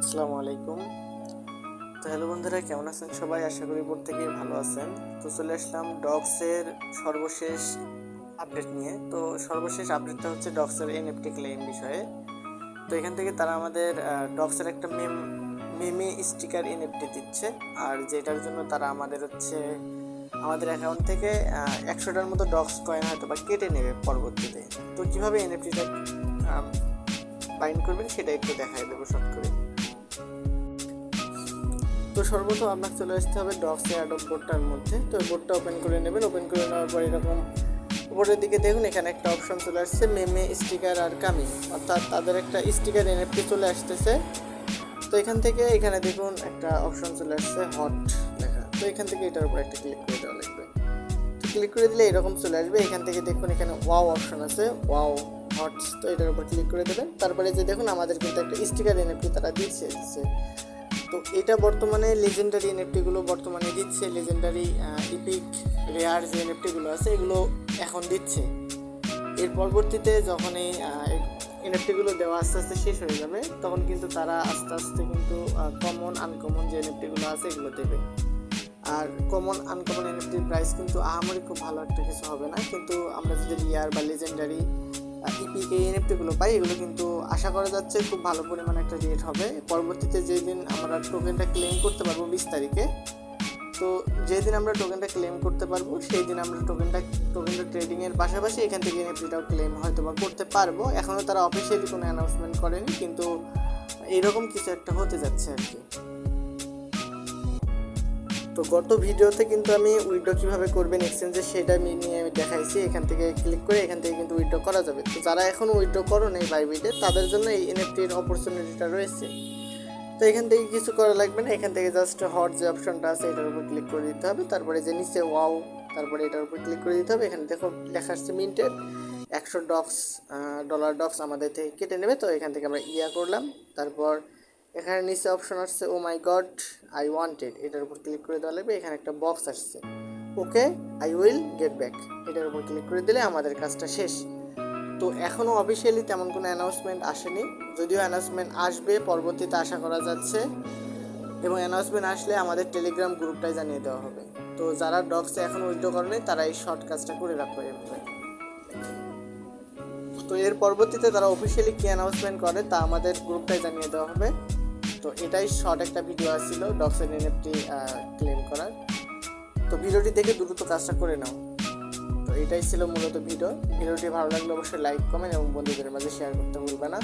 আসসালামু আলাইকুম। তো হ্যালো বন্ধুরা, কেমন আছেন সবাই? আশা করি প্রত্যেকেই ভালো আছেন। তো চলে আসলাম ডগসের সর্বশেষ আপডেট নিয়ে। তো সর্বশেষ আপডেটটা হচ্ছে ডগসের এনএফটি ক্লেম বিষয়ে। তো এখান থেকে তারা আমাদের ডগসের একটা মেমে স্টিকার এনএফটি দিচ্ছে, আর যেটার জন্য তারা আমাদের আমাদের অ্যাকাউন্ট থেকে 100টার মতো ডগস কয়েন হয়তো বা কেটে নেবে পরবর্তীতে। তো কীভাবে এনএফটিটা বাইন্ড করবেন সেটা একটু দেখাই দেবো শর্ট করে। তো সর্বপ্রথম আপনাকে চলে আসতে হবে ডগস অ্যাডব বোর্ডটার মধ্যে। তো এই বোর্ডটা ওপেন করে নেবেন। ওপেন করে নেওয়ার পর এরকম উপরের দিকে দেখুন, এখানে একটা অপশন চলে আসছে মেমে স্টিকার আর কামিং, অর্থাৎ তাদের একটা স্টিকার এনএফটি চলে আসতেছে। তো এখান থেকে এখানে দেখুন একটা অপশন চলে আসছে হট লেখা। তো এখান থেকে এটার উপর একটা ক্লিক করে দেওয়া লাগবে। তো ক্লিক করে দিলে এরকম চলে আসবে। এখান থেকে দেখুন এখানে ওয়াও অপশন আছে, ওয়াও হটস। তো এটার উপর ক্লিক করে দেবেন। তারপরে যে দেখুন আমাদের কিন্তু একটা স্টিকার এনএফটি তারা দিচ্ছে। তো এটা বর্তমানে লেজেন্ডারি এনএফটিগুলো বর্তমানে দিচ্ছে, লেজেন্ডারি ইপিক রেয়ার যে এনএফটিগুলো আছে এগুলো এখন দিচ্ছে। এর পরবর্তীতে যখন এই এনএফটিগুলো দেওয়া আস্তে আস্তে শেষ হয়ে যাবে, তখন কিন্তু তারা আস্তে আস্তে কিন্তু কমন আনকমন যে এনএফটিগুলো আছে এগুলো দেবে। আর কমন আনকমন এনএফটির প্রাইস কিন্তু আহামরি খুব ভালো একটা কিছু হবে না, কিন্তু আমরা যদি রিয়ার বা লেজেন্ডারি ইপিক এই এনএফটিগুলো পাই, এগুলো কিন্তু আশা করা যাচ্ছে খুব ভালো পরিমাণে একটা রেট হবে। পরবর্তীতে যেদিন আমরা টোকেনটা ক্লেম করতে পারবো 20 তারিখে, তো যেদিন আমরা টোকেনটা ক্লেম করতে পারবো সেই দিন আমরা টোকেনটা ট্রেডিংয়ের পাশাপাশি এখান থেকে এনএফটিটাও ক্লেম হয়তো বা করতে পারবো। এখনও তারা অফিসিয়ালি কোনো অ্যানাউন্সমেন্ট করেনি, কিন্তু এইরকম কিছু একটা হতে যাচ্ছে আর কি। তো গত ভিডিওতে কিন্তু আমি উইথড্র কীভাবে করবেন এক্সচেঞ্জে সেটা নিয়ে আমি দেখাইছি। এখান থেকে ক্লিক করে এখান থেকে কিন্তু উইথড্র করা যাবে। তো যারা এখনও উইথড্র করো নেই বাইবিটে, তাদের জন্য এই এনএফটির অপরচুনিটিটা রয়েছে। তো এখান থেকে কিছু করা লাগবে না, এখান থেকে জাস্ট হট যে অপশনটা আছে এটার উপর ক্লিক করে দিতে হবে। তারপরে যে নিচে ওয়াও, তারপরে এটার উপর ক্লিক করে দিতে হবে। এখানে দেখো লেখা আসছে মিন্টেড 100 ডলার ডগস আমাদের থেকে কেটে নেবে। তো এখান থেকে আমরা করলাম। তারপর এখানে নিচে অপশন আসছে ও মাই গড আই ওয়ান্টেড, এটার উপর ক্লিক করে দেওয়া লাগবে। এখানে একটা বক্স আসছে okay I will get back, এটার উপর ক্লিক করে দিলে আমাদের কাজটা শেষ। তো এখনও অফিসিয়ালি তেমন কোনো অ্যানাউন্সমেন্ট আসেনি, যদিও অ্যানাউন্সমেন্ট আসবে পরবর্তীতে আশা করা যাচ্ছে, এবং অ্যানাউন্সমেন্ট আসলে আমাদের টেলিগ্রাম গ্রুপটাই জানিয়ে দেওয়া হবে। তো যারা ডগসে এখন উইথড্র করেনি তারা এই শর্ট কাজটা করে রাখবে এভাবে। তো এর পরবর্তীতে তারা অফিসিয়ালি কী অ্যানাউন্সমেন্ট করে তা আমাদের গ্রুপটাই জানিয়ে দেওয়া হবে। তো এটাই শর্ট একটা ভিডিও আসছিল ডগসের এনএফটি ক্লেম করার। তো ভিডিওটি দেখে দ্রুত কাজটা করে নাও। তো এটাই ছিল মূলত ভিডিওটি ভালো লাগলে অবশ্যই লাইক কমেন্ট এবং বন্ধুদের মাঝে শেয়ার করতে ভুলবে না।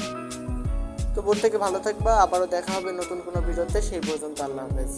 তো প্রত্যেকে ভালো থাকবা, আবারও দেখা হবে নতুন কোনো ভিডিওতে। সেই পর্যন্ত আল্লাহ হাফেজ।